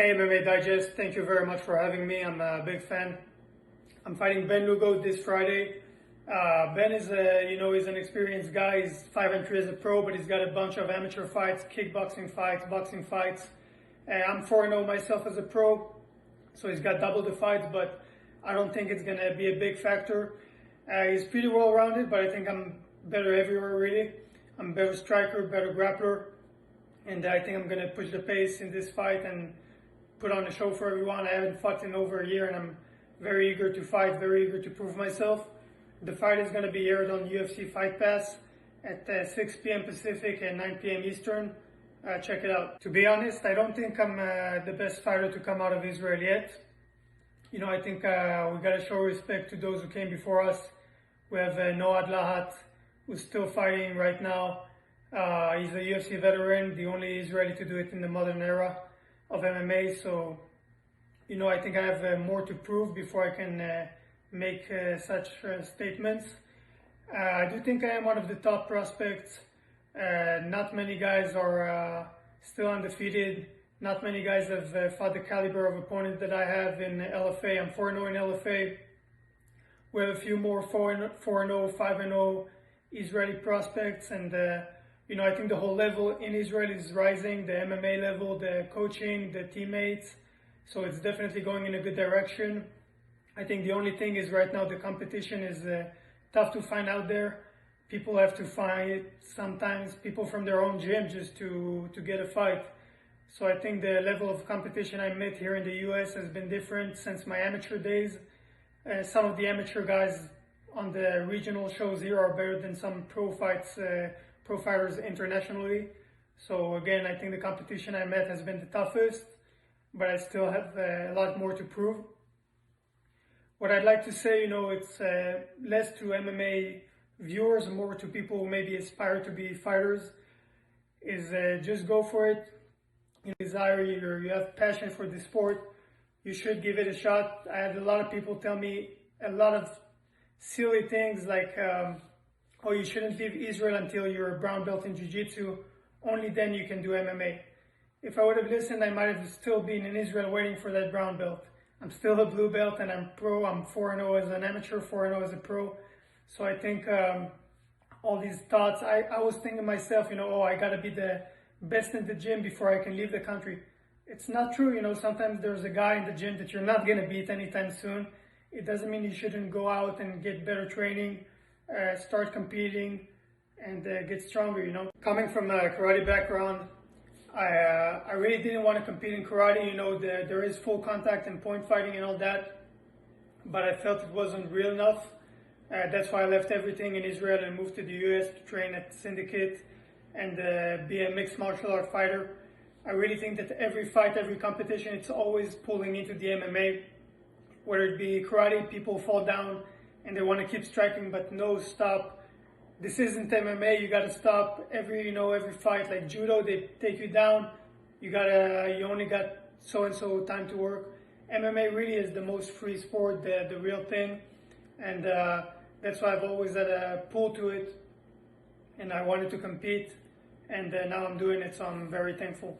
Hey MMA Digest, thank you very much for having me. I'm a big fan. I'm fighting Ben Lugo this Friday. Ben is he's an experienced guy. He's 5-3 as a pro, but he's got a bunch of amateur fights, kickboxing fights, boxing fights. I'm 4-0 myself as a pro, so he's got double the fights, but I don't think it's gonna be a big factor. He's pretty well rounded, but I think I'm better everywhere really. I'm a better striker, better grappler, and I think I'm gonna push the pace in this fight and put on a show for everyone. I haven't fought in over a year and I'm very eager to fight, very eager to prove myself. The fight is going to be aired on UFC Fight Pass at 6 p.m. Pacific and 9 p.m. Eastern. Check it out. To be honest, I don't think I'm the best fighter to come out of Israel yet. I think we got to show respect to those who came before us. We have Noad Lahat, who's still fighting right now. He's a UFC veteran, the only Israeli to do it in the modern era of MMA, so I think I have more to prove before I can make such statements. I do think I am one of the top prospects. Not many guys are still undefeated. Not many guys have fought the caliber of opponent that I have in LFA. I'm 4-0 in LFA. We have a few more 4-0, 5-0 Israeli prospects, and I think the whole level in Israel is rising, the MMA level, the coaching, the teammates. So it's definitely going in a good direction. I think the only thing is right now the competition is tough to find out there. People have to find sometimes people from their own gym just to get a fight. So I think the level of competition I met here in the US has been different since my amateur days. Some of the amateur guys on the regional shows here are better than some pro fighters internationally. So again, I think the competition I met has been the toughest, but I still have a lot more to prove. What I'd like to say, it's less to MMA viewers, more to people who maybe aspire to be fighters, is just go for it. Desire, you have passion for the sport, you should give it a shot. I had a lot of people tell me a lot of silly things like, oh, you shouldn't leave Israel until you're a brown belt in Jiu-Jitsu. Only then you can do MMA. If I would have listened, I might have still been in Israel waiting for that brown belt. I'm still a blue belt and I'm pro. I'm 4-0 as an amateur, 4-0 as a pro. So I think all these thoughts, I was thinking to myself, oh, I gotta be the best in the gym before I can leave the country. It's not true. Sometimes there's a guy in the gym that you're not gonna beat anytime soon. It doesn't mean you shouldn't go out and get better training, start competing, and get stronger. Coming from a karate background, I really didn't want to compete in karate. There is full contact and point fighting and all that, but I felt it wasn't real enough. That's why I left everything in Israel and moved to the US to train at Syndicate and be a mixed martial art fighter. I really think that every fight, every competition, it's always pulling into the MMA. Whether it be karate, people fall down and they want to keep striking, but no, stop. This isn't MMA. You gotta stop every fight. Like judo, they take you down. You only got so and so time to work. MMA really is the most free sport, the real thing, and that's why I've always had a pull to it. And I wanted to compete, and now I'm doing it, so I'm very thankful.